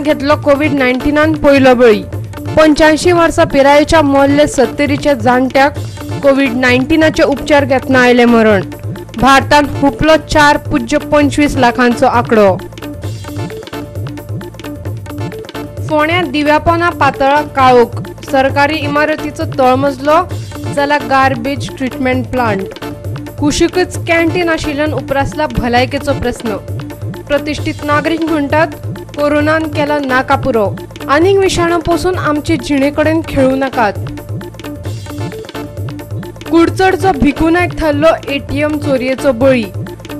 घेतलो कोविड-19 पहिलो बळी। 85 वर्सां पिरायेच्या मोल्ले 70च्या जाणट्याक कोविड-19चे उपचार घेतना आयले मरण। भारतान हुपलो 4.25 लाखांचो आंकडो। फोण्यात दिव्यापना पातळा काळोख, सरकारी इमारतीचो तळमजलो जाल्यार गार्बेज ट्रीटमेंट प्लांट। कुशीकच कॅन्टीन आशिल्ल्यान उपरासला भलायकेचो प्रस्न। प्रतिष्ठित नागरिक म्हणतात कोरोनान केला नाकापुरो, आनीक विशाणू पासून आमचे जिणेकडेन खेळू नाकात। कुडचडचो भिकुनायक थारलो एटीएम चोरयेचो बळी,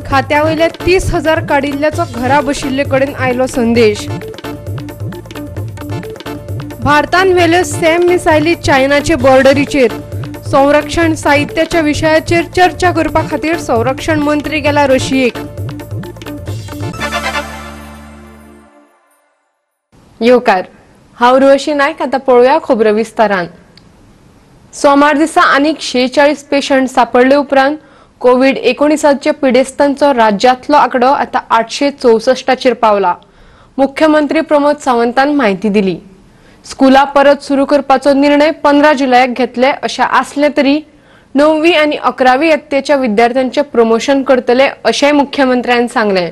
खात्यावयले 30,000 काडिल्ल्याचो घरा बशिल्ले कडेन आयलो संदेश। भारतान वेल्यो सॅम मिसायली चायनाचे बॉर्डरीचेर, संरक्षण साहित्याच्या विशयाचेर चर्चा करपा खातीर संरक्षण मंत्री गेला रशियेक। योकार हांव उर्वशी नायक, आता पळोवया खबरो विस्तारान। सोमार दिसा आनीक 46 पेशंट सापडले उपरांत कोविड-19 पिडेस्तांचो राज्यांतलो आंकडो आता 864 पावला। मुख्यमंत्री प्रमोद सावंतान म्हायती दिली। स्कुला परत सुरू करपाचो निर्णय 15 जुलयाक घेतले अशें आसले तरी 9वी आनी 11वी यत्तेच्या विद्यार्थ्यांचे प्रमोशन करतले अशेंय मुख्यमंत्र्यान सांगले।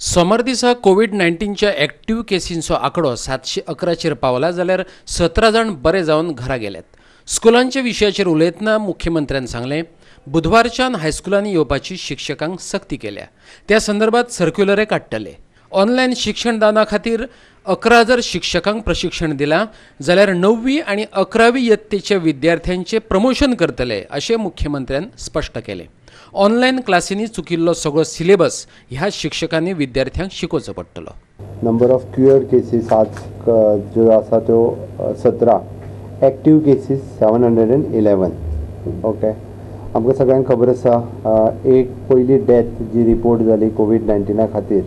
सोमार दिसा कोविड-19 एक्टिव्ह केसींचो आंकडो 711 पावला, जाल्यार 17 जाण बरे जावन घरा गेल्यात। स्कुलांच्या विशयाचेर उलयतना मुख्यमंत्र्यान सांगले, बुधवारच्यान हायस्कुलांनी येवपाची शिक्षकांक सक्ती केल्या। त्या संदर्भात सर्क्युलरे काडटले। ऑनलायन शिक्षण दाना खातीर 11,000 शिक्षकांक प्रशिक्षण दिलां, जाल्यार 9वी आनी 11वी यत्तेच्या विद्यार्थ्यांचे प्रमोशन करतले अशें मुख्यमंत्र्यान स्पश्ट केले। ऑनलायन क्लासींनी चुकिल्लो सगळो सिलेबस ह्या शिक्षकांनी विद्यार्थ्यांक शिकोवचो पडटलो। नंबर ऑफ क्युअर्ड केसीस आज ज्यो आसा त्यो 17, एक्टिव्ह केसीस 711। ओके, आमकां सगळ्यांक खबर आसा एक पयली डेथ जी रिपोर्ट जाली कोविड-19 खातीर,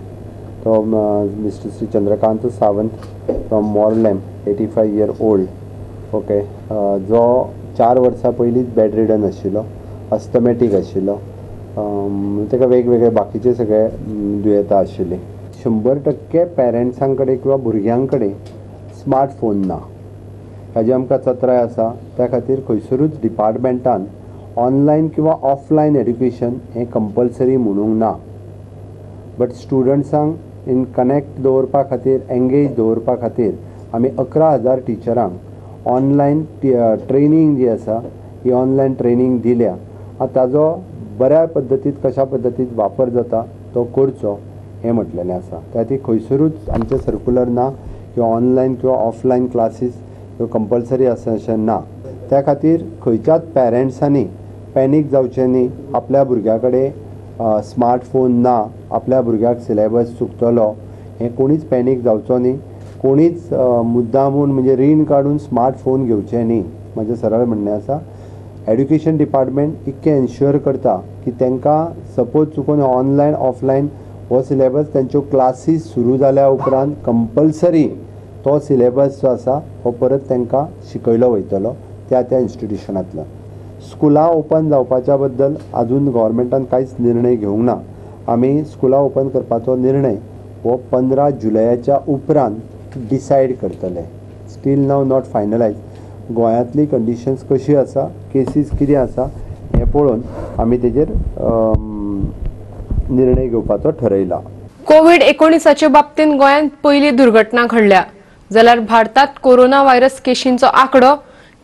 तो mister Shri Chandrakant Sawant from Morlem, 85 year old। Okay, जो 4 वर्सां पयलींच बेड रिडन आशिल्लो, अस्थमॅटीक आशिल्लो, ताका वेगवेगळे बाकीचे सगळे दुयेंतां आशिल्लीं। 100% पेरंट्सां कडेन किंवा भुरग्यां कडेन स्मार्टफोन ना, हाजी आमकां चत्राय आसा। त्या खातीर खंयसरूच डिपार्टमेंटान ऑनलायन किंवा ऑफलायन एड्युकेशन हें कंपल्सरी म्हणूंक ना, बट स्टुडंट्सांक इन कनेक्ट दवरपा खातीर, एंगेज दवरपा खातीर आमी 11,000 टिचरांक ऑनलायन ट्रेनींग जी आसा ही ऑनलायन ट्रेनींग दिल्या। ताजो बऱ्या पद्दतीत कशा पद्दतीत वापर जाता तो करचो हें म्हटलेलें आसा। त्या खातीर खंयसरूच आमचे सर्क्युलर ना किंवा ऑनलायन किंवा ऑफलायन क्लासीस ह्यो कंपल्सरी आसा अशें ना। त्या खातीर खंयच्याच पेरंट्सांनी पॅनीक जावचें न्ही। आपल्या भुरग्या कडेन स्मार्टफोन ना, आपल्या भुरग्याक सिलेबस चुकतलो हें कोणीच पॅनीक जावचो न्ही। कोणीच मुद्दामून म्हणजे रीण काडून स्मार्टफोन घेवचे न्ही। म्हजें सरळ म्हणणें आसा, एड्युकेशन डिपार्टमेंट इतकें एन्श्योर करता की तांकां सपोज चुकून ऑनलायन ऑफलायन हो सिलेबस तांच्यो क्लासीस सुरू जाल्या उपरांत कंपल्सरी तो सिलेबस जो आसा हो परत तांकां शिकयलो वयतलो त्या इन्स्टिट्युशनांतलो। स्कुलां ओपन जावपाच्या बद्दल आजून गव्हर्मेंटान कांयच निर्णय घेवंक ना। आमी स्कुलां ओपन करपाचो निर्णय हो 15 जुलयाच्या उपरांत डिसायड करतले। Still now not finalise. गोंयांतली कंडिशन्स कशी आसा, केसीस कितें आसा हें पळोवन आमी तेजेर निर्णय घेवपाचो ठरयला। कोविड-19 बाबतींत गोंयांत पहिली दुर्घटना घडल्या, जाल्यार भारतात कोरोना व्हायरस केशींचो आंकडो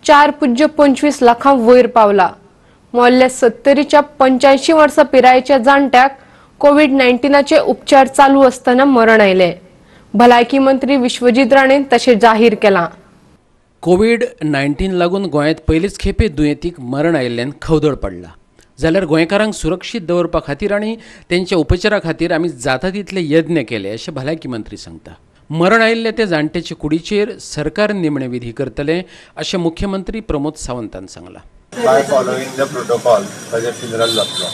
4.25 लाखां वयर पावला। मोल्ले 70च्या 85 वर्सां पिरायेच्या जाणट्याक कोविड-19चे उपचार चालू आसतना मरण आयले। भलायकी मंत्री विश्वजीत राणेन तशें जाहीर केलां। कोविड-19 लागून गोंयांत पयलेच खेपे दुयेंतीक मरण आयिल्ल्यान खवदळ पडला, जाल्यार गोंयकारांक सुरक्षीत दवरपा खातीर आनी तेंच्या उपचारा खातीर आमी जाता तितले यत्न केले अशें भलायकी मंत्री सांगता। मरण आयिल्ले ते जाणटेचे कुडीचेर सरकार निमणे विधी करतले अशें मुख्यमंत्री प्रमोद सावंतान सांगलां। बाय फॉलोइंग द प्रोटोकॉल ताजे फ्युनरल जातलो।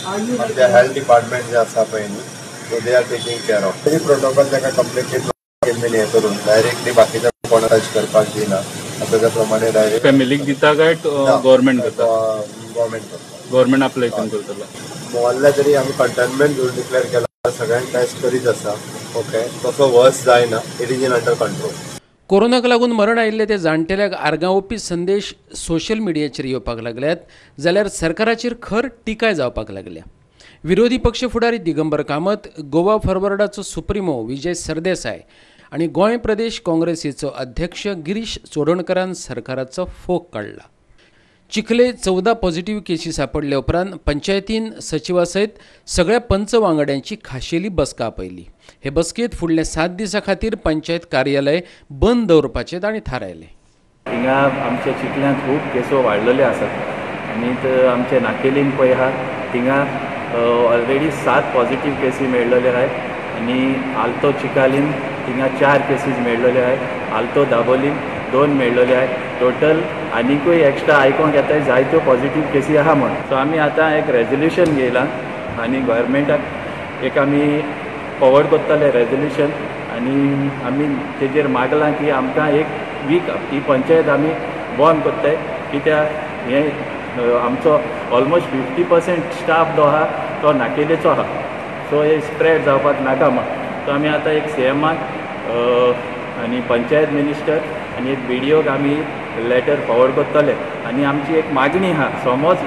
आमचे हेल्थ डिपार्टमेंट जे आसा पळय न्ही, so they are taking care of तरी प्रोटोकॉल ताका कम्प्लिकेट केल्ले हें करून डायरेक्टली बाकीच्या कोणाक टच करपाक दिना। त्या प्रमाणे डायरेक्ट फॅमिलीक दिता काय गव्हर्नमेंट करता? गव्हर्नमेंट आपल्या हितून करतलो। मोहल्ल्या तरी आमी कंटेनमेंट झोन डिक्लेअर केला, सगळ्यांक टेस्ट करीत आसा। ओके तसो वर्स जायना, it is in under control. कोरोनाक लागून मरण आयिल्ले ते जाणटेल्याक आर्गांवपी संदेश सोशल मिडियाचेर येवपाक लागल्यात जाल्यार सरकाराचेर खर टिकाय जावपाक लागल्या. विरोधी पक्ष फुडारी दिगंबर कामत, गोवा फॉरवर्डाचो सुप्रिमो विजय सरदेसाय आनी गोंय प्रदेश काँग्रेसीचो अध्यक्ष गिरीश चोडणकरान सरकाराचो फोग काडला. चिखले 14 पॉझिटिव्ह केसी सापडले उपरांत पंचायतीन सचिवा सयत सगळ्या पंच वांगड्यांची खाशेली बसका आपयली. हे बसकेत फुडले 7 दिसां खातीर पंचायत कार्यालय बंद दवरपाचें तांणी थारायलें. हिंगा आमच्या चिखल्यांत खूब केसो वाडलेले आसात आनी आमचे नाकेलीन पळय आहा थिंगा ऑलरेडी 7 पॉझिटिव्ह केसी मेळ्ळेले आहात आनी आल्तो चिकालीन थिंगा 4 केसीस मेळ्ळेले आहात. आल्तो दाबोलीन 2 मेळ्ळेले आहात. टोटल आनीकूय एक्स्ट्रा आयकोंक येता जायत्यो पॉझिटिव्ह केसी आहा म्हण. सो आमी आतां एक रेजोल्युशन घेयलां आनी गोवोरमेंटाक एक आमी फॉवर्ड करतले रेजोल्युशन आनी आमी तेजेर मागलां की आमकां एक वीक ही पंचायत आमी बंद करताय कित्याक हे आमचो ऑलमोस्ट 50% स्टाफ जो आहा तो नाकेलेचो आहा. सो हे स्प्रेड जावपाक नाका म्हण. सो आमी आतां एक CMाक आनी पंचायत मिनिस्टर आनी एक BDOक आमी लेटर फॉवर्ड करतले आनी आमची एक मागणी आहा समज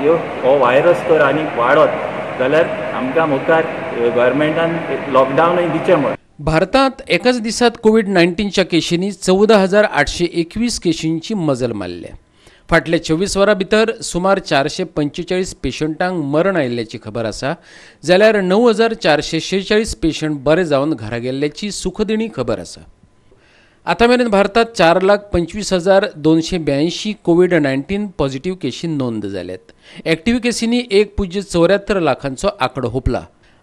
हो व्हायरस तर आनी वाडत जाल्यार आमकां मुखार गव्हर्मेंटान लॉकडावनूय दिचें म्हण. भारतांत एकाच दिसात कोविड-19च्या केशींनी 14,821 केशींची मजल मारल्या. फाटल्या 24 वरां भितर सुमार 445 पेशंटांक मरण आयिल्ल्याची खबर आसा जाल्यार 9,446 पेशंट बरे जावन घरा गेल्ल्याची सुखदिणी खबर आसा. आतां मेरेन भारतांत 4,25,282 कोविड-19 पॉझिटिव्ह केशी नोंद जाल्यात. एक्टिव्ह केसींनी 1.74 लाखांचो आंकडो हुंपला.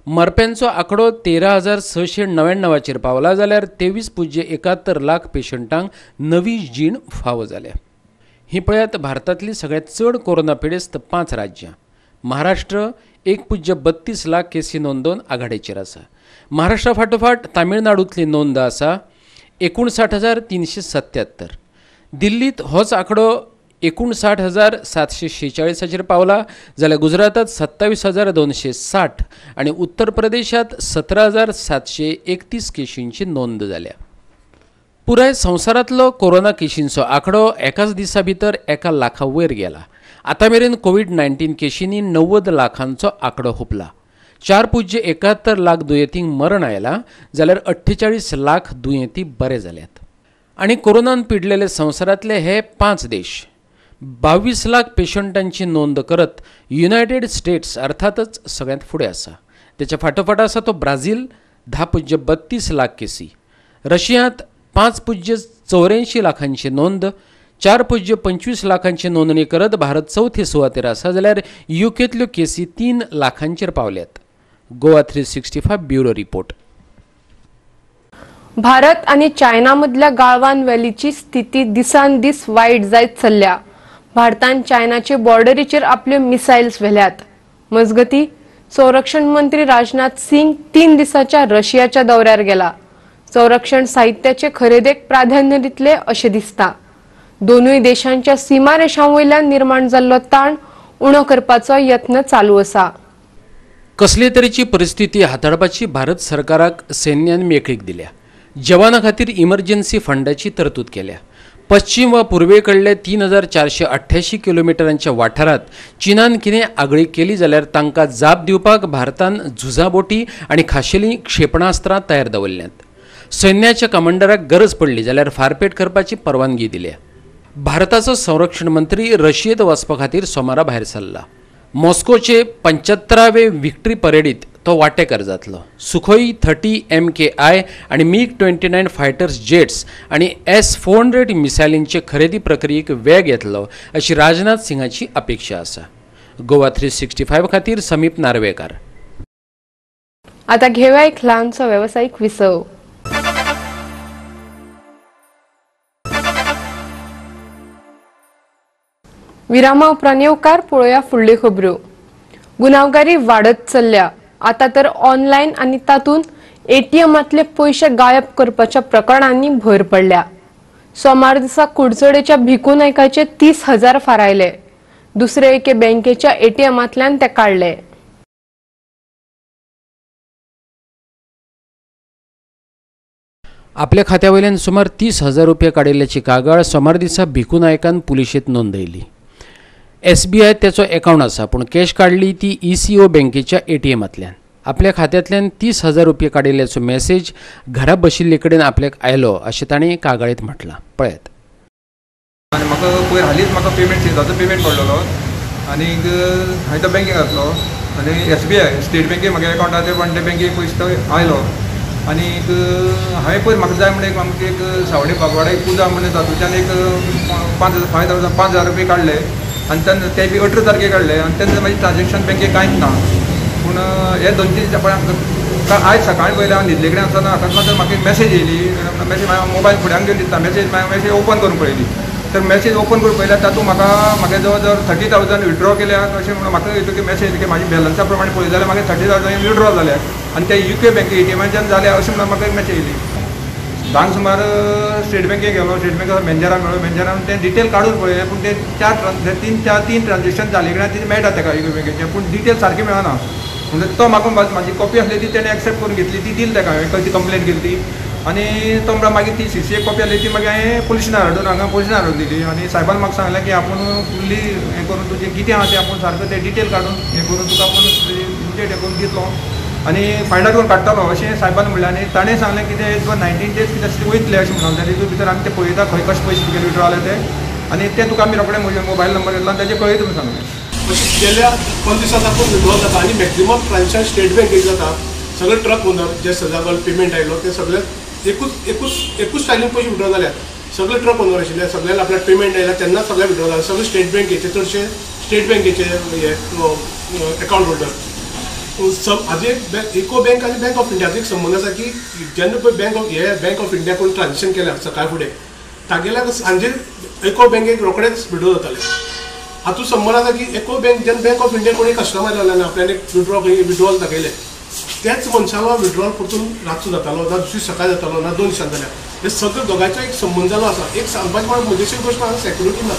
मरप्यांचो आंकडो 13,699 पावला जाल्यार 23.71 लाख पेशंटांक नवी जीण फावो जाल्या. ही पळयात भारतांतली सगळ्यांत चड कोरोना पिडेस्त 5 राज्यां. महाराष्ट्र 1.32 लाख केसी नोंदोवन आघाडीचेर आसा. महाराष्ट्रा फाटोफाट तामिळनाडूंतली नोंद आसा 59,377. दिल्लीत होच आंकडो 59,746 पावला जाल्यार गुजरातात 27,260 आनी उत्तर प्रदेशात 17,731 केशींची नोंद जाल्या. पुराय संवसारांतलो कोरोना केशींचो आंकडो एकाच दिसा भितर 1 लाखा वयर गेला. आतां मेरेन कोविड-19 केशींनी 90 लाखांचो आंकडो हुंपला. 4.71 लाख दुयेंतींक मरण आयलां जाल्यार 48 लाख दुयेंती बरे जाल्यात. आनी कोरोनान पिडलेले संवसारांतले हे 5 देश 22 लाख पेशंटांची नोंद करत युनायटेड स्टेट्स अर्थातच सगळ्यांत फुडें आसा. तेच्या फाटोफाट आसा तो ब्राझील 10.32 लाख केसी. रशियांत 5.84 लाखांची नोंद. 4.25 लाखांची नोंदणी करत भारत चौथे सुवातेर आसा जाल्यार युकेंतल्यो केसी 3 लाखांचेर पावल्यात. Goa 365 bureau report. भारत आणि चायना मधल्या गाळवान व्हॅलीची स्थिती दिसान दीस वायट जायत चल्ल्या. भारतान चायनाचे बॉर्डरीचेर आपल्यो मिसायल्स व्हेल्यात. मजगती संरक्षण मंत्री राजनाथ सिंग 3 दिसाच्या रशियाच्या दौऱ्यार गेला. संरक्षण साहित्याचे खरेदेक प्राधान्य दितले अशें दिसता. दोनूय देशांच्या सीमारेषांवयल्यान निर्माण जाल्लो ताण उणो करपाचो यत्न चालू आसा. कसले तरेची परिस्थिती हाताळपाची भारत सरकाराक सैन्यान मेकळीक दिल्या. जवानां खातीर इमर्जन्सी फंडाची तरतूद केल्या. पश्चिम वा पूर्वेकडले 3,488 किलोमिटरांच्या वाठारात चीनान कितें आगळी केली जाल्यार तांकां जाप दिवपाक भारतान झुजाबोटी आनी खाशेलीं क्षेपणास्त्रां तयार दवरल्यांत. सैन्याच्या कमांडराक गरज पडली जाल्यार फारपेट करपाची परवानगी दिल्या. भारताचो संरक्षण मंत्री रशियेंत वचपा खातीर सोमारा भायर सरला. मॉस्कोचे 75वे विक्ट्री परेडीत तो वांटेकार जातलो. सुखोई 30 MKI आनी MiG-29 फायटर्स जेट्स आनी S-400 मिसायलींचे खरेदी प्रक्रियेक वेग येतलो अशी राजनाथ सिंगाची अपेक्षा आसा. गोवा 365 खातीर समीप नार्वेकार. आता घेऊया एक ल्हानसो व्यावसायिक विसव. विरामा उपरांत येवकार पळोवया फुडल्यो खबरो. गुन्यांवकारी वाडत चल्ल्या. आता तर ऑनलायन आनी तातूंत ATMांतले पयशे गायब करपाच्या प्रकरणांनी भर पडल्या. सोमार दिसा कुडचडेच्या भिकू नायकाचे 30,000 फारायले. दुसरे एके बँकेच्या ATMांतल्यान ते काडले. आपल्या खात्यावयल्यान सुमार 30,000 रुपया काडिल्ल्याची कागाळ सोमार दिसा भिकू नायकान पुलिशेंत नोंदयली. SBI त्याचो अकाउंट आसा पूण कॅश काडली ती ECO बँकेच्या ATMांतल्यान. आपल्या खात्यांतल्यान 30,000 रुपया काडिल्ल्याचो मेसेज घरा बशिल्ले कडेन आपल्याक आयलो अशें ताणें कागाळीत म्हटलां. पळयात. आनी म्हाका पयर हालींच म्हाका पेमेंट सिजाचो पेमेंट पडलेलो आनी हांवें तो बँकेक घातलो आनी SBI स्टेट बँकेक म्हागे अकाउंटार ते पण ते बँकेक पयशे आयलो आनी हांवें पयर म्हाका जाय म्हणून आमचे एक सावडे बागवाडा एक पुजा म्हणून तातूंतल्यान एक 5,000 रुपये काडले आनी तेन्ना ते बी 18 तारखेक काडले आनी तेन्ना म्हाजें ट्रान्जॅक्शन बँकेक कांयच ना. पूण हे 2-3 दीस पळय आयज सकाळी पयलें हांव न्हिदले कडेन आसतना अकस्मात म्हाका एक मेसेज येयली. मेसेज मोबायल फुड्यान घेवन दिता मेसेज ओपन करून पळयली तर मेसेज ओपन करून पळयल्यार तातूंत म्हाका जवळ जवळ 30,000 विथड्रॉ केल्यात अशें म्हणून म्हाका येतो की मेसेज की म्हाजी बॅलन्सा प्रमाणे पळय जाल्यार म्हाका 30,000 विथड्रॉ जाल्यात आनी ते UK बँके ATMांच्यान जाल्या अशें म्हणून म्हाका एक मेसेज येयली. धांक सुमार स्टेट बँकेक गेलो. स्टेट बँकेचो मॅनेजराक मेळ्ळो. मॅनेजरान तें डिटेल काडून पळयलें पूण ते 3 ट्रान्जॅक्शन जाले कडे ती मेळटा ताका UK बँकेचें पूण डिटेल सारकी मेळना. म्हणजे तो म्हाका म्हाजी कॉपी आसली ती तेणें एक्सेप्ट करून घेतली ती दिली ताका हांवें खंय ती कंप्लेन केली ती आनी तो म्हणटा मागीर ती CC कॉपी आसली ती मागीर हांवें पुलिसांक हाडून हांगा पुलिसांक हाडून दिली आनी सायबान म्हाका सांगलें की आपूण फुल्ली हें करून तुजें कितें आहा तें आपूण सारको तें डिटेल काडून हें करून तुका आपूण इमिडिएट हें करून दितलो आनी फायंड आउट करून काडटलो अशें सायबान म्हणलें. आनी ताणें सांगलें की ते 19 days कितें आसलें वयतले अशें म्हणून ताचे भितर आमी ते पळयता खंय कशे पयशे तुगे विथड्रॉ जाले ते आनी ते तुका आमी रोखडें म्हजे मोबायल नंबर येतलो आनी ताजेर पळयता म्हणून सांगलें. गेल्या 15 दिसांत आपूण विथड्रॉ जाता आनी मॅक्झिमम ट्रान्जॅक्शन स्टेट बँकेक जाता. सगळे ट्रक ओनर जे सजागल पेमेंट आयलो ते सगळे एकूच टायमींग पयशे विथड्रॉ जाल्यात. सगळे ट्रक ओनर आशिल्ले सगळ्यांक आपल्याक पेमेंट आयला तेन्ना सगळे विथड्रॉ जाले. सगळे स्टेट बँकेचे चडशे स्टेट बँकेचे हे अकाउंट होल्डर. हाजे इको बँक आनी बँक ऑफ इंडियाचो एक संबंद आसा की जेन्ना पळय बँक ऑफ इंडिया कोण ट्रान्जॅक्शन केल्या सकाळ फुडें तागेल्या सांजे इको बँकेक रोखडेच विथड्रॉ जाताले. हातूंत संबंद आसा की इको बँक जेन्ना बँक ऑफ इंडिया कोणी कस्टमर जाल्यार आपल्यान एक विथड्रॉल दाखयले त्याच मनशाला विथड्रॉल परतून रातचो जातालो ना दुसरी सकाळ जातालो ना 2 दिसांनी जाल्यार हे सगळे दोगांयचो एक संबंद जालो आसा. एक सांगपाचें म्हळ्यार म्हजेशी गोश्ट हांगा सेक्युरिटी ना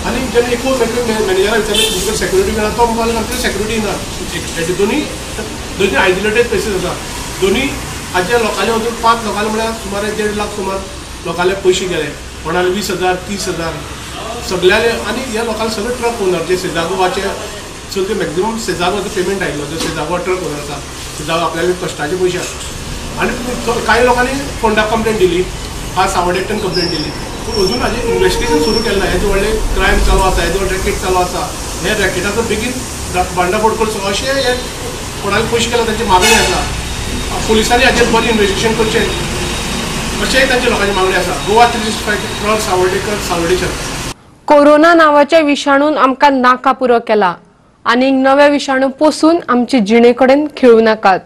आनी जेन्ना इको बँकेक मॅनेजराक विचारलें तुमकां सेक्युरिटी मेळना तो म्हणपाक आमची सेक्युरिटी ना. दोनी आयसोलेटेड प्लेसीस आसा. दोनी हाजे लोकांले अजून 5 लोकांले म्हळ्यार सुमार 1.5 लाख सुमार लोकांले पयशे गेले. कोणाले 20,000 30,000 सगळ्याले आनी ह्या लोकांले सगळे ट्रक ओनर जे सेजागोवाचे सगळे मॅक्झिमम सेजागोचो पेमेंट आयिल्लो जो सेजागो ट्रक ओनर आसा सेजागो आपल्याले कश्टाचे पयशे आसा आनी कांय लोकांनी फोंडाक कंप्लेंट दिली. आज सावड्डेच्यान कंप्लेंट दिली पूण अजून हाजें इन्वेस्टिगेशन सुरू केलें ना. हेजे व्हडलें क्रायम चालू आसा हेजो रॅकेट चालू आसा. हे रॅकेटाचो बेगीन भांडाफोड करचो अशें हे कोणाले पयशे केला तांची मागणी आसा. पुलिसांनी हाजेर बरें इन्वेस्टिगेशन करचें अशेंय तांच्या लोकांची मागणी आसा. गोवा 365 ट्रक सावड्डेकर सावड्डेच्यान. कोरोना नावाच्या विषाणून आमकां नाका पुरो केला आनी नवे विषाणू पोसून आमचे जिणे कडेन खेळू नाकात.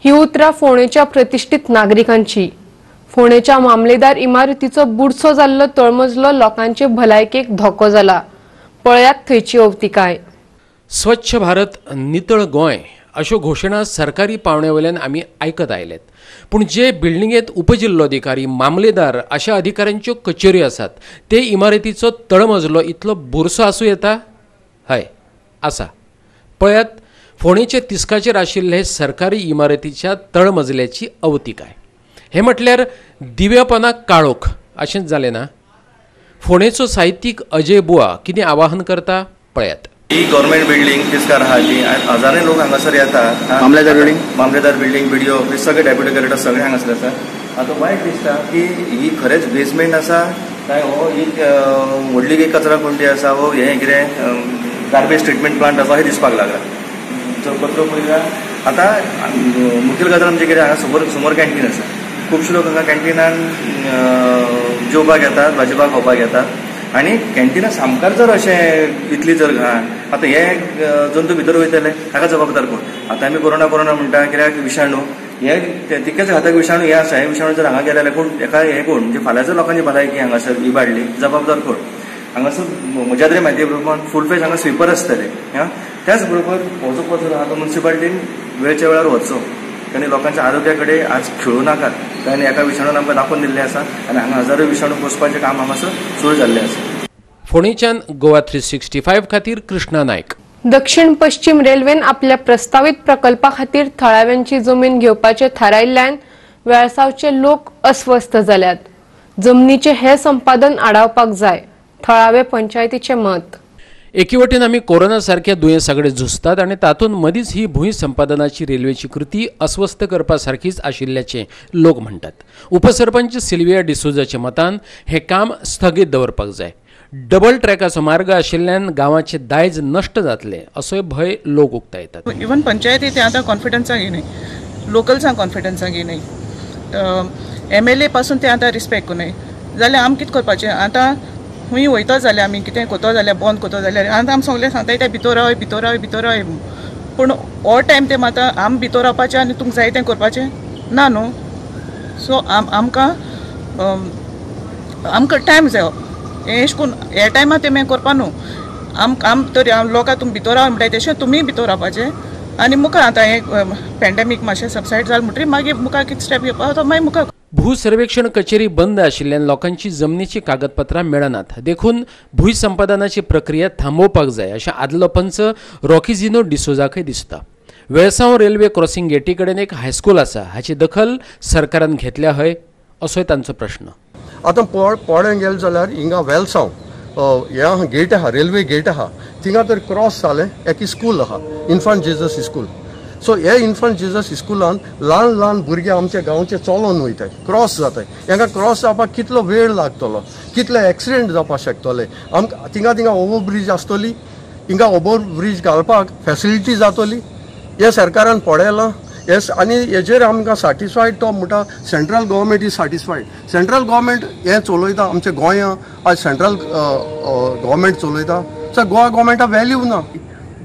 ही उतरां फोंडेच्या प्रतिश्ठीत नागरिकांची. फोंडेच्या मामलेदार इमारतीचो बुडसो जाल्लो तळमजलो लोकांचे भलायकेक धोको जाला. पळयात थंयची अवतिकाय. स्वच्छ भारत नितळ गोंय अश्यो घोशणा सरकारी पावण्यावयल्यान आमी आयकत आयल्यात. पूण जे बिल्डिंगेंत उपजिल्लोधिकारी मामलेदार अशा अधिकाऱ्यांच्यो कचेऱ्यो आसात ते इमारतीचो तळमजलो इतलो बुरसो आसूं येता? हय आसा. पळयात फोंडेचे तिस्काचेर आशिल्ले सरकारी इमारतीच्या तळमजल्याची अवतिकाय. हे म्हटल्यार दिव्यापनाक काळोख अशेंच जालें ना? फोंडेचो साहित्यीक अजय बुआ कितें आवाहन करता पळयात. ही गव्हर्मेंट बिल्डिंग तिस्कार आहा ती हजारांनी लोक हांगासर येतात. मामलेदार बिल्डिंग BDO ऑफिस सगळे डेप्युटी कलेक्टर सगळे हांगासर आसा. आतां वायट दिसता की ही खरेंच बेसमेंट आसा काय हो एक व्हडली एक कचरा कुंडी आसा हो हें कितें गार्बेज ट्रिटमेंट प्लांट आसा अशें दिसपाक लागला. जो कचरो पळयला आतां मुखेल गजाल म्हणजे कितें हांगा समोर कॅन्टीन आसा. खुबशे लोक हांगा कॅन्टिनान जेवपाक येतात भाजीपाक खावपाक येतात आनी कॅन्टिना सामकार जर अशें इतली जर घाण आतां हे जंतू भितर वयतले हाका जबाबदार कोण? आतां आमी कोरोना म्हणटा कित्याक विशाणू हे तितकेच घातक विशाणू हे आसा. हे विशाणू जर हांगा गेले जाल्यार कोण एका हे कोण म्हणजे फाल्यां जर लोकांची भलायकी हांगासर इबाडली जबाबदार कोण? हांगासर म्हज्या तरी म्हायती प्रमाण फूल फेज हांगा स्विपर आसतले. त्याच बरोबर हो जो कचरो आहा तो म्युन्सिपाल्टीन वेळच्या वेळार व्हरचो आनी लोकांच्या आरोग्या कडेन आज खेळू नाकात. कारण एका विशाणून आमकां दाखोवन दिल्लें आसा आनी हांगा हजारो विशाणू पोसपाचें काम हांगासर सुरू जाल्लें आसा. फोंडेच्यान गोवा 365 खातीर कृष्णा नायक. दक्षिण पश्चिम रेल्वेन आपल्या प्रस्तावित प्रकल्पा खातीर थळाव्यांची जमीन घेवपाचे थारायिल्ल्यान वेळसावचे लोक अस्वस्थ जाल्यात। जमनीचे हे संपादन आडावपाक जाय, थळावे पंचायतीचे मत। एकीवटेन आमी कोरोना सारख्या दुयेंसाकडेन झुजतात आनी तातूंत मदींच ही भूंय संपादनाची रेल्वेची कृती अस्वस्थ करपा सारखीच आशिल्ल्याचे लोक म्हणटात। उपसरपंच सिल्विया डिसोजाच्या मतान हे काम स्थगीत दवरपाक जाय। डबल ट्रॅकाचो मार्ग आशिल्ल्यान गांवाचे दायज नश्ट जातले असोय भंय लोक उक्तायतात। इवन पंचायती ते आतां कॉन्फिडन्साक येयनाय, लोकल्सांक कॉन्फिडन्साक येयनाय, MLA पासून ते आतां रिस्पेक्ट कोनाय जाल्यार आमी कितें करपाचें? आतां खूंय वयता जाल्यार आमी कितें कोतो जाल्यार बंद कोतो जाल्यार आतां आमी सगळे सांगता ते भितर रावय भितर रावय भितर रावय, पूण हो टायम ते मात आमी भितर रावपाचें आनी तुमकां जाय तें करपाचें ना न्हू। सो आमकां टायम जायो, हें अशें करून ह्या टायमार तें मागीर करपा न्हू। आम तर लोकां तुमी भितर राव म्हणटाय तशें तुमी भितर रावपाचें आनी मुखार आतां हें पॅन्डेमीक मातशें सबसायड जालें म्हणटरी मागीर मुखार कितें स्टेप घेवपा तो मागीर मुखार। भू सर्वेक्षण कचेरी बंद आशिल्ल्यान लोकांची जमनीची कागदपत्रां मेळनात, देखून भूंय संपादनाची प्रक्रिया थांबोवपाक जाय अशें आदलो पंच रॉकिझिनो डिसोजाकय दिसता। वेळसांव रेल्वे क्रॉसिंग गेटी कडेन एक हायस्कूल आसा, हाची दखल सरकारान घेतल्या हय असोय तांचो प्रश्न। आतां पोडें गेले जाल्यार हिंगा वेलसांव ह्या गेट आहा, रेल्वे गेट आहा, थिंगा तर क्रॉस जालें एक स्कूल आहा, इन्फंट जेजस स्कूल। सो हे इन्फंट जेजस स्कूलान ल्हान ल्हान भुरगे आमचे गांवचे चलोन वयताय, क्रॉस जाताय। हांकां क्रॉस जावपाक कितलो वेळ लागतलो, कितले एक्सिडेंट जावपाक शकतले। आमकां थिंगा ओव्हरब्रीज आसतली, हिंगा ओव्हरब्रीज घालपाक फेसिलिटी जातली, हे सरकारान पळयलां। येस, आनी हेजेर आमकां सॅटिस्फायड तो म्हणटा central government is satisfied. Central government हे चलयता आमच्या गोंया, आज सेंट्रल गव्हर्मेंट चलयता, सो गोवा गव्हर्मेंटा व्हॅल्यू ना।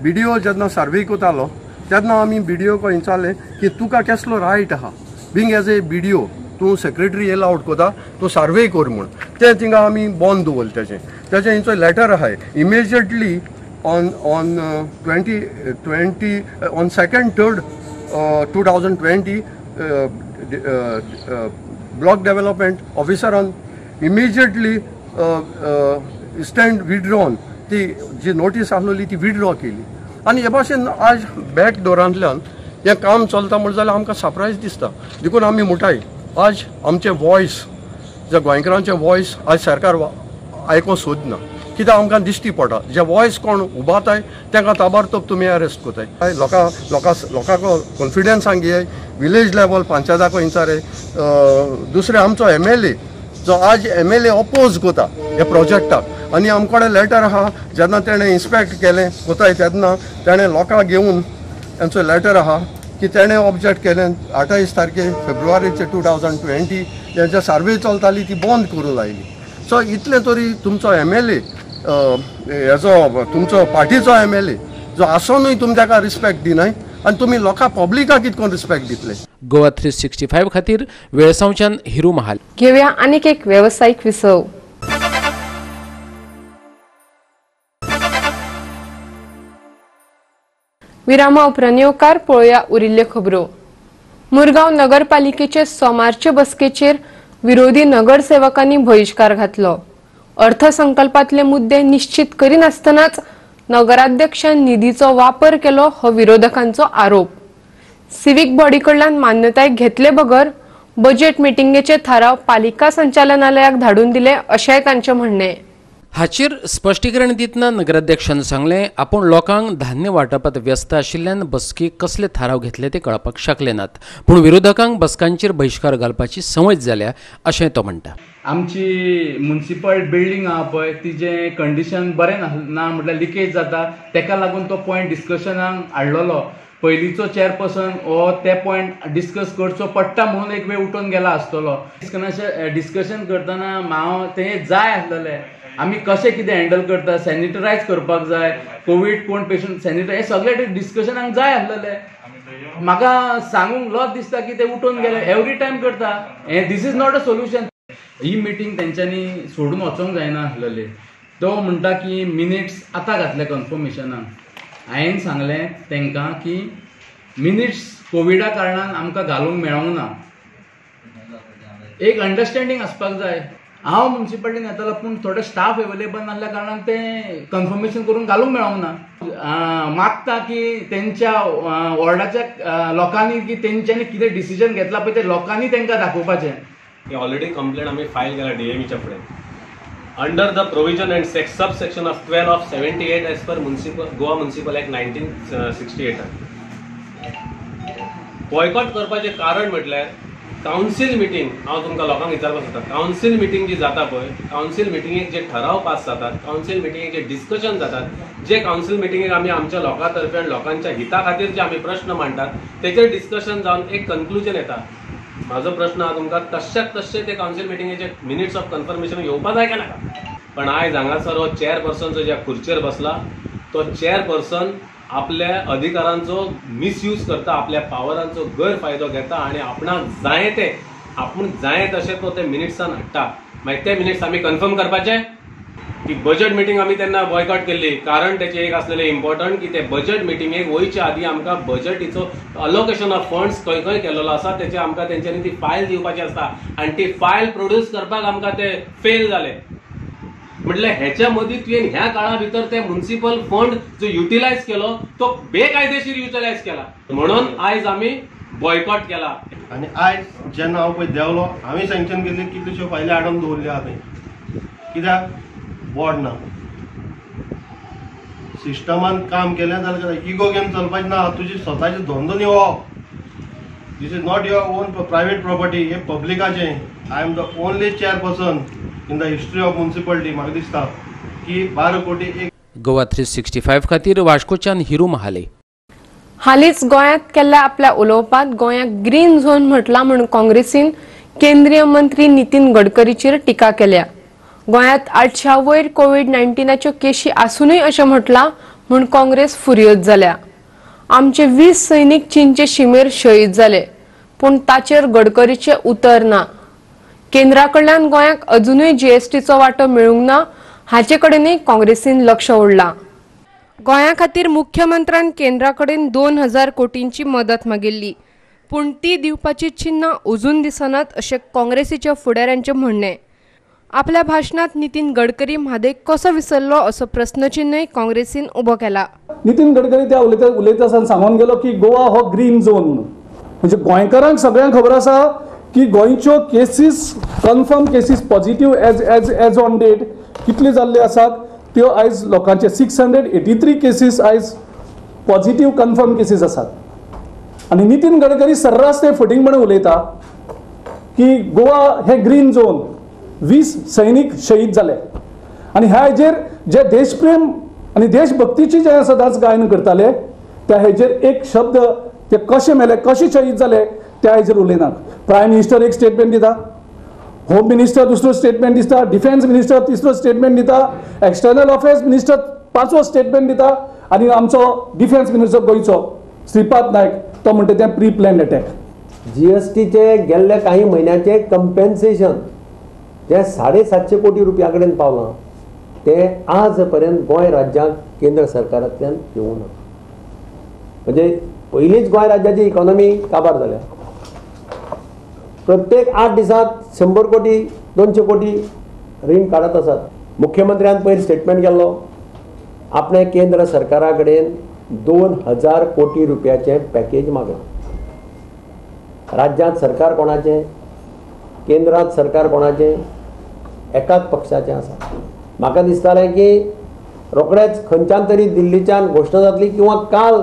BDO जेन्ना सर्वे कोतालो तेन्ना आमी BDO को विचारलें की तुका कसलो रायट आहा, बींग एज ए BDO तूं सेक्रेटरी एल आउट कोता, तूं सर्वे कर म्हूण। तें थिंगा आमी बंद दवरलें। तेजें हिंचो लेटर आहाय immediately on 2nd 2020 block development ऑफिसरान इमिजिएटली स्टँड विथड्रॉन, ती जी नोटीस आसलेली ती विथड्रॉ केली। आनी हे भाशेन आज बॅक डोरांतल्यान हें काम चलता म्हणटा जाल्यार आमकां सरप्रायज दिसता। देखून आमी म्हणटाय आज आमचे वॉयस, जे गोंयकारांचे वॉयस आज सरकार आयकोंक सोदना, कित्याक आमकां दिश्टी पडटा जे वॉयस कोण उबाताय तांकां ताबडतोब तुमी अरेस्ट कोताय। लोकांक कॉन्फिडन्सान घेयाय, विलेज लेवल पंचायताको विचाराय। दुसरें आमचो MLA जो आज MLA ऑपोज कोता ह्या प्रोजेक्टाक, आनी आमकडे लेटर आहा जेन्ना तेणें इन्स्पेक्ट केलें कोताय तेन्ना तेणें लोकांक घेवन तांचो लेटर आहा की तेणें ऑब्जेक्ट केलें 28 तारखे फेब्रुवारीचे 2020 तेंचे सर्वे चलताली ती बंद करूं लायली। सो इतले तरी तुमचो MLA हेजो तुमचो पार्टीचो MLA जो आसूनय तुमी ताका रिस्पेक्ट दिनाय आनी तुमी लोकां पब्लिकाक कितकोन रिस्पेक्ट दितले। गोवा 365 खातीर वेळसांवच्यान हिरू महाल। घेऊया आनीक एक व्यावसायिक विसव। विरामा उपरांत येवकार पळोवया उरिल्ल्यो खबरो। मुरगांव नगरपालिकेचे सोमारचे बसकेचेर विरोधी नगरसेवकांनी बहिष्कार घातलो। अर्थसंकल्पातले मुद्दे निश्चित करिनासतनाच नगराध्यक्षान निधीचो वापर केलो हो विरोधकांचो आरोप। सिविक बॉडी कडल्यान मान्यताय घेतले बगर बजेट मिटिंगेचे थाराव पालिका संचालनालयाक धाडून दिले अशेंय तांचे म्हणणे। हाचेर स्पश्टीकरण दितना नगराध्यक्षान सांगलें आपूण लोकांक धान्य वांटपांत व्यस्त आशिल्ल्यान बसकेक कसले थाराव घेतले ते कळपाक शकले नात, पूण विरोधकांक बसकांचेर बहिष्कार घालपाची संवय जाल्या अशें तो म्हणटा। आमची म्युनिसिपल बिल्डिंग आहा पळय तिजें कंडिशन बरें ना म्हटल्यार लिकेज जाता, तेका लागून तो पॉयंट डिस्कशनाक हाडलेलो। पयलींचो चेअरपर्सन हो ते पॉयंट डिस्कस करचो पडटा म्हणून एक वेळ उठून गेला आसतलो। डिस्कशन करतना हांव तें जाय आसलेलें आमी कशें कितें हँडल करता, सॅनिटरायज करपाक जाय, कोवीड कोण पेशंट सॅनिटरायज हे सगळें डिस्कशनाक जाय आसलेलें। म्हाका सांगूंक लज दिसता की ते उठून गेले, एवरी टायम करता हे, this is not a solution. ही मिटींग तेंच्यांनी सोडून वचोंक जायना आसलेलें। तो म्हणटा की मिनिट्स आतां घातले कन्फर्मेशनाक। हांवें सांगलें तांकां की मिनिट्स कोविडा कारणान आमकां घालूंक मेळोंक ना, एक अंडरस्टँडींग आसपाक जाय। हांव म्युन्सिपाल्टीन येतालो पूण थोडे स्टाफ अवेलेबल नासल्या कारणान ते कन्फर्मेशन करून घालूंक मेळोंक ना. मागता की तेंच्या वॉर्डाच्या लोकांनी की तेंच्यांनी कितें डिसिजन घेतला पळय ते लोकांनी तेंकां दाखोवपाचें. ऑलरेडी कंप्लेंट आम्ही फायल केला डीएमईच्या फुडें. Under the provision end sub section of 12 of 78 as per Goa municipal act 1968. Boycott करपाचें कारण म्हटल्यार कावन्सील मिटींग. हांव तुमकां लोकांक विचारपाक सोदता, कावन्सील मिटींग जी जाता पळय, कावन्सील मिटींगेक जे ठराव पास जातात, कावन्सील मिटींगेक जे डिस्कशन जातात, जे कावन्सील मिटींगेक आमी आमच्या लोकां तर्फे आनी लोकांच्या हिता खातीर जे आमी प्रश्न मांडटात तेचेर डिस्कशन जावन एक कन्क्लुजन येता. म्हाजो प्रश्न हा तुमकां तशेंच तशें ते कावन्सील मिटींगेचे मिनिट्स ऑफ कन्फर्मेशन येवपा जाय काय नाका. पण आयज हांगासर हो चेअरपर्सन जो ज्या खुर्चेर बसला तो चेअरपर्सन आपल्या अधिकारांचो मिसयूज करता, आपल्या पावरांचो गैरफायदो घेता आणि आपणाक जाय ते आपूण जाय तशें तो ते मिनिट्सान हाडटा. मागीर ते मिनिट्स आमी कन्फर्म करपाचे की बजट मिटींग आमी तेन्ना बॉयकॉट केल्ली. कारण तेचे एक आसलेलें इम्पॉर्टंट की ते बजट मिटींगेक वयच्या आदीं आमकां बजटीचो अलोकेशन ऑफ फंड्स खंय खंय केलेलो आसा तेचे आमकां तेंच्यांनी ती फायल दिवपाची आसता आनी ती फायल प्रोड्यूस करपाक आमकां ते फेल जाले. म्हटल्यार हेच्या मदीं तुवें ह्या काळा भितर ते म्युन्सिपल फंड जो युटिलायज केलो तो बेकायदेशीर युटिलायज केला म्हणून आयज आमी बॉयकॉट केला. आनी आयज जेन्ना हांव पळय देवलो हांवें सँक्शन केल्ले कितल्योश्यो फायली हाडून दवरल्यो आहा थंय. कित्याक बोर्ड ना, सिस्टमान काम केलें जाल्यार इगो गेम चलपाचें ना. तुजी स्वताची धंदो न्ही हो, this is not your own private property, हे पब्लिकाचें. I am the only chairperson in the history of municipality. म्हाका दिसता की 12 कोटी. गोवा 365 खातीर वास्कोच्यान हिरू महाले. हालींच गोंयांत केल्ल्या आपल्या उलोवपांत गोंयाक ग्रीन झोन म्हटला म्हणून काँग्रेसीन केंद्रीय मंत्री नितीन गडकरीचेर टिका केल्या. गोंयांत 800 वयर कोविड-19च्यो केशी आसूनय अशें म्हटलां म्हूण काँग्रेस फुर्योज जाल्या. आमचे 20 सैनीक चीनचे शिमेर शहीद जाले पूण ताचेर गडकरीचे उतर ना. केंद्रा कडल्यान गोंयाक अजूनय जीएसटीचो वांटो मेळूंक ना हाचे कडेनय काँग्रेसीन लक्ष ओडलां. गोंया खातीर मुख्यमंत्र्यान केंद्रा कडेन 2000 कोटींची मदत मागिल्ली पूण ती दिवपाची चिन्नां अजून दिसनात अशें काँग्रेसीच्या फुडाऱ्यांचें म्हणणें. आपल्या भाशणात नितीन गडकरी म्हादयक कसो विसरलो असो प्रस्नचिन्हय काँग्रेसीन उबो केला. नितीन गडकरी त्या उलयता आसतना सांगून गेलो की गोवा हो ग्रीन झोन म्हणून. म्हणजे गोंयकारांक सगळ्यांक खबर आसा की गोंयच्यो cases confirm cases positive as on date कितले जाल्ले आसात त्यो आयज लोकांचे 683 केसीस आयज पॉझिटिव्ह कन्फर्म केसीस आसात. आनी नितीन गडकरी सर्रास ते फटींगपणे उलयता की गोवा हे ग्रीन झोन, 20 सैनीक शहीद जाले आनी ह्या हेजेर जे देशप्रेम आनी देशभक्तीची जे सदांच गायन करताले त्या हेजेर एक शब्द ते कशे मेले कशे शहीद जाले त्या हेजेर उलयनात. प्रायम मिनिस्टर एक स्टेटमेंट दिता, होम मिनिस्टर दुसरो स्टेटमेंट दिता, डिफेन्स मिनिस्टर तिसरो स्टेटमेंट दिता, एक्सटर्नल अफेर्स मिनिस्टर 5वो स्टेटमेंट दिता आनी आमचो डिफेन्स मिनिस्टर गोंयचो श्रीपाद नायक तो म्हणटा तें प्री प्लॅन्ड अटॅक. जीएसटीचे गेल्ले काही म्हयन्याचे कंपेन्सेशन जे 750 कोटी रुपया कडेन पावलां ते आज पर्यंत गोंय राज्याक केंद्र सरकारांतल्यान येवंक ना. म्हणजे पयलींच गोंय राज्याची इकॉनॉमी काबार जाल्या. प्रत्येक 8 दिसांत 100 कोटी 200 कोटी रीण काडत आसात. मुख्यमंत्र्यान पयर स्टेटमेंट केल्लो आपणे केंद्र सरकारा कडेन 2000 कोटी रुपयाचें पॅकेज मागलां. राज्यांत सरकार कोणाचें, केंद्रांत सरकार कोणाचें, एकाच पक्षाचें आसा. म्हाका दिसतालें की रोखडेच खंयच्यान तरी दिल्लीच्यान घोशणा जातली किंवा काल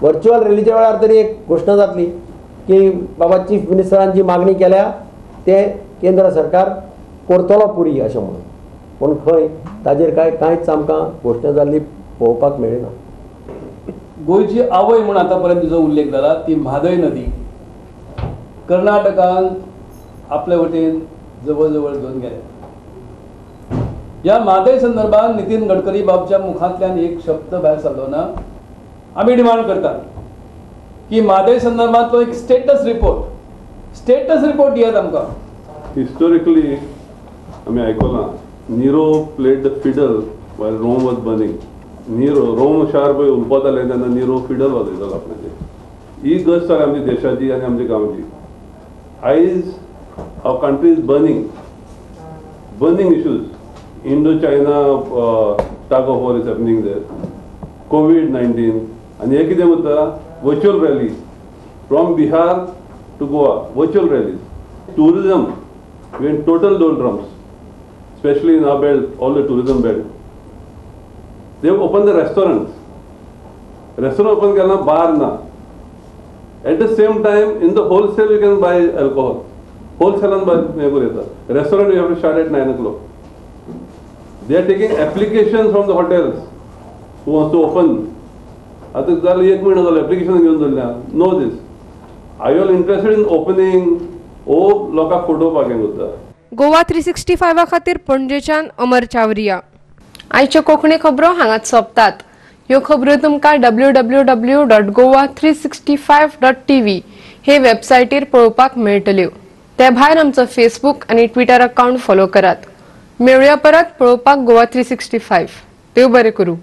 व्हर्च्युअल रॅलीच्या वेळार तरी एक घोशणा जातली की बाबा चीफ मिनिस्टरान जी मागणी केल्या ते केंद्र सरकार करतलो पुरी अशें म्हणून. पूण खंय ताजेर कांयच आमकां घोशणा जाल्ली पळोवपाक मेळना. गोंयची आवय म्हूण आतां पर्यंत तिचो उल्लेख जाला ती म्हादय नदी कर्नाटकान आपले वटेन जवळ जवळ घेवन गेले. ह्या म्हादय संदर्भात नितीन गडकरी बाबच्या मुखांतल्यान एक शब्द भायर सरलो ना. आमी डिमांड करतात की म्हादय संदर्भातलो एक स्टेटस रिपोर्ट दियात आमकां. हिस्टोरिकली आमी आयकलां Nero played the fiddle while Rome was burning. Rome शार पळय उलपत जालें तेन्ना निरो फिडल वाजयतालो आपणाचें. ही गस्ट जाली आमच्या देशाची आनी आमच्या गांवची. आयज our country is burning. burning issues. Indo-China tug of war is happening there. COVID-19. And here कितें जाता? Virtual rallies from Bihar to Goa. Virtual rallies. Tourism. We're in total doldrums, especially in our belt, all the tourism belt. They've opened the restaurants. Restaurant open karna, bar na. At the same time, in the wholesale you can buy alcohol. Wholesale and buy restaurant you have to start at 9 o'clock. They are taking applications from the hotels who wants to open. आता जाले 1 महिना जालो application घेवन दवरल्या. Know this. Are you all interested in opening? लोकांक photo Panggeng उरता. गोवा 365 खातीर पणजेच्यान अमर चावरिया. आयच्यो कोंकणी खबरो हांगाच सोंपतात. ह्यो खबरो तुमकां www.goa365.tv हे वेबसायटीर पळोवपाक मेळटल्यो. ते भायर आमचो फेसबूक आनी ट्विटर अकाउंट फॉलो करात. मेळुया परत पळोवपाक गोवा 365. देव बरें करूं.